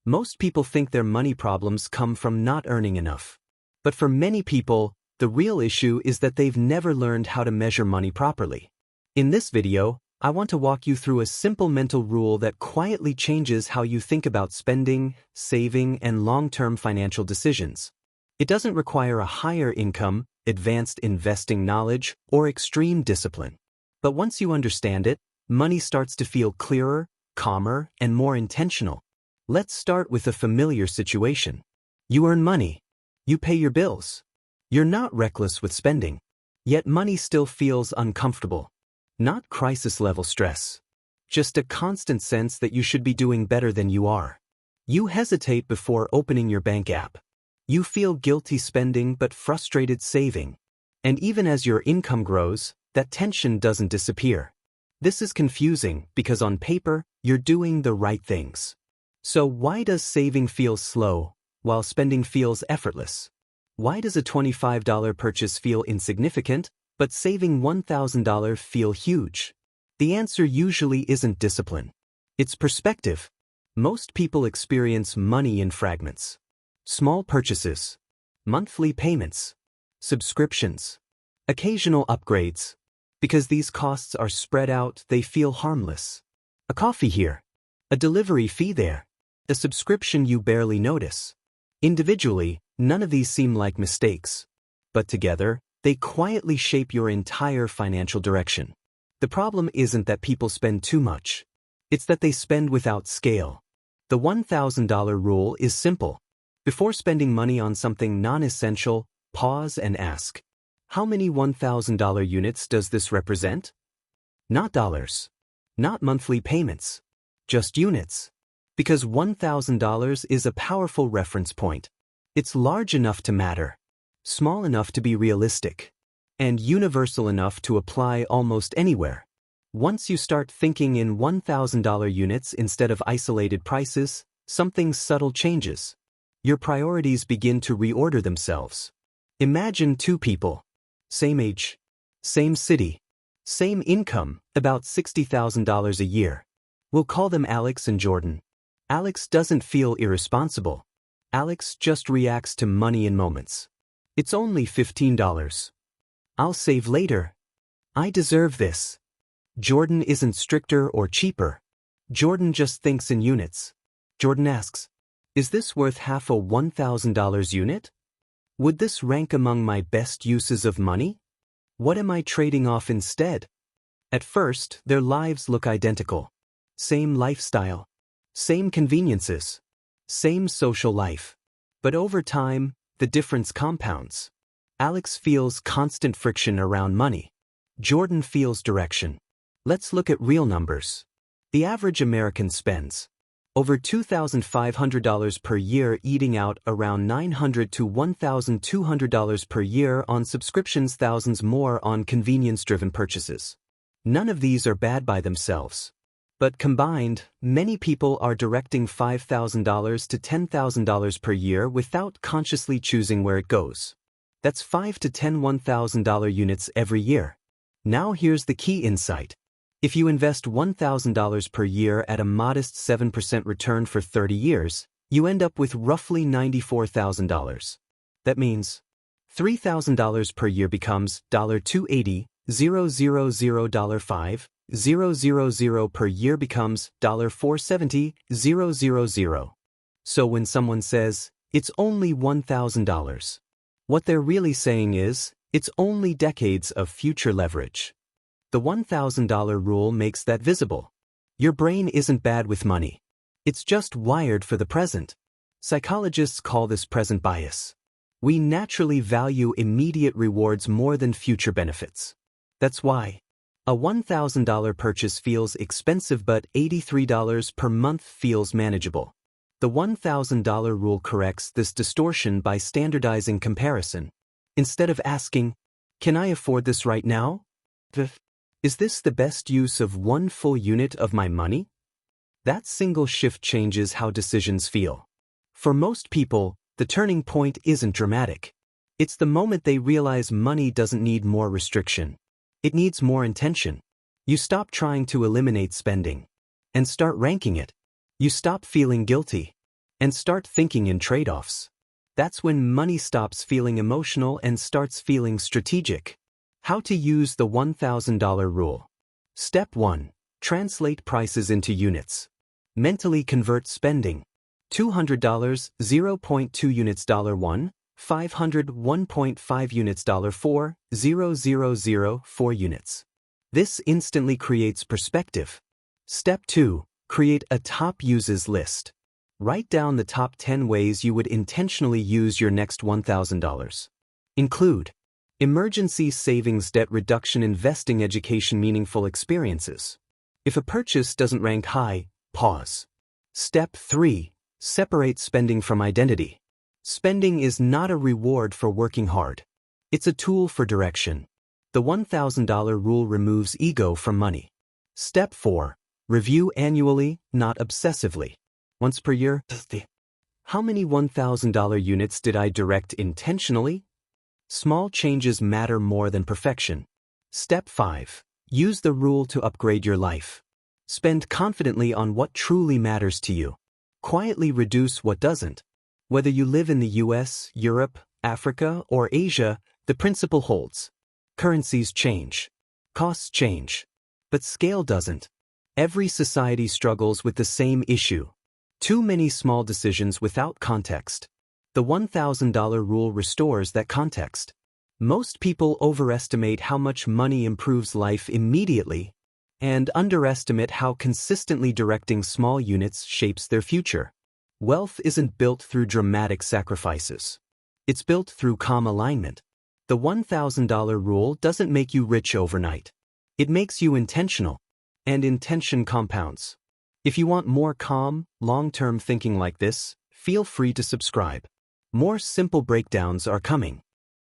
Most people think their money problems come from not earning enough. But for many people, the real issue is that they've never learned how to measure money properly. In this video, I want to walk you through a simple mental rule that quietly changes how you think about spending, saving, and long-term financial decisions. It doesn't require a higher income, advanced investing knowledge, or extreme discipline. But once you understand it, money starts to feel clearer, calmer, and more intentional. Let's start with a familiar situation. You earn money. You pay your bills. You're not reckless with spending. Yet money still feels uncomfortable. Not crisis-level stress. Just a constant sense that you should be doing better than you are. You hesitate before opening your bank app. You feel guilty spending but frustrated saving. And even as your income grows, that tension doesn't disappear. This is confusing because on paper, you're doing the right things. So why does saving feel slow, while spending feels effortless? Why does a $25 purchase feel insignificant, but saving $1,000 feel huge? The answer usually isn't discipline. It's perspective. Most people experience money in fragments. Small purchases, monthly payments, subscriptions, occasional upgrades. Because these costs are spread out, they feel harmless. A coffee here, a delivery fee there, a subscription you barely notice. Individually, none of these seem like mistakes. But together, they quietly shape your entire financial direction. The problem isn't that people spend too much. It's that they spend without scale. The $1,000 rule is simple. Before spending money on something non-essential, pause and ask, how many $1,000 units does this represent? Not dollars. Not monthly payments. Just units. Because $1,000 is a powerful reference point. It's large enough to matter, small enough to be realistic, and universal enough to apply almost anywhere. Once you start thinking in $1,000 units instead of isolated prices, something subtle changes. Your priorities begin to reorder themselves. Imagine two people. Same age, same city, same income, about $60,000 a year. We'll call them Alex and Jordan. Alex doesn't feel irresponsible. Alex just reacts to money in moments. It's only $15. I'll save later. I deserve this. Jordan isn't stricter or cheaper. Jordan just thinks in units. Jordan asks, is this worth half a $1,000 unit? Would this rank among my best uses of money? What am I trading off instead? At first, their lives look identical. Same lifestyle. Same conveniences. Same social life. But over time, the difference compounds. Alex feels constant friction around money. Jordan feels direction. Let's look at real numbers. The average American spends over $2,500 per year eating out, around $900 to $1,200 per year on subscriptions, thousands more on convenience-driven purchases. None of these are bad by themselves. But combined, many people are directing $5,000 to $10,000 per year without consciously choosing where it goes. That's 5 to 10 $1,000 units every year. Now here's the key insight. If you invest $1,000 per year at a modest 7% return for 30 years, you end up with roughly $94,000. That means $3,000 per year becomes $280, $000, $5,000 per year becomes $470,000. So when someone says, it's only $1,000, what they're really saying is, it's only decades of future leverage. The $1,000 rule makes that visible. Your brain isn't bad with money. It's just wired for the present. Psychologists call this present bias. We naturally value immediate rewards more than future benefits. That's why a $1,000 purchase feels expensive, but $83 per month feels manageable. The $1,000 rule corrects this distortion by standardizing comparison. Instead of asking, can I afford this right now? Is this the best use of one full unit of my money? That single shift changes how decisions feel. For most people, the turning point isn't dramatic. It's the moment they realize money doesn't need more restriction. It needs more intention. You stop trying to eliminate spending and start ranking it. You stop feeling guilty. and start thinking in trade-offs. That's when money stops feeling emotional and starts feeling strategic. How to use the $1,000 rule. Step 1. Translate prices into units. Mentally convert spending. $200, 0.2 units, $1, 500, 1.5 units, $4, 000, 4 units. This instantly creates perspective. Step 2. Create a top uses list. Write down the top 10 ways you would intentionally use your next $1,000. Include emergency savings, debt reduction, investing, education, meaningful experiences. If a purchase doesn't rank high, pause. Step 3. Separate spending from identity. Spending is not a reward for working hard. It's a tool for direction. The $1,000 rule removes ego from money. Step 4. Review annually, not obsessively. Once per year. How many $1,000 units did I direct intentionally? Small changes matter more than perfection. Step 5. Use the rule to upgrade your life. Spend confidently on what truly matters to you. Quietly reduce what doesn't. Whether you live in the US, Europe, Africa, or Asia, the principle holds. Currencies change. Costs change. But scale doesn't. Every society struggles with the same issue. Too many small decisions without context. The $1,000 rule restores that context. Most people overestimate how much money improves life immediately and underestimate how consistently directing small units shapes their future. Wealth isn't built through dramatic sacrifices. It's built through calm alignment. The $1,000 rule doesn't make you rich overnight. It makes you intentional, and intention compounds. If you want more calm, long-term thinking like this, feel free to subscribe. More simple breakdowns are coming.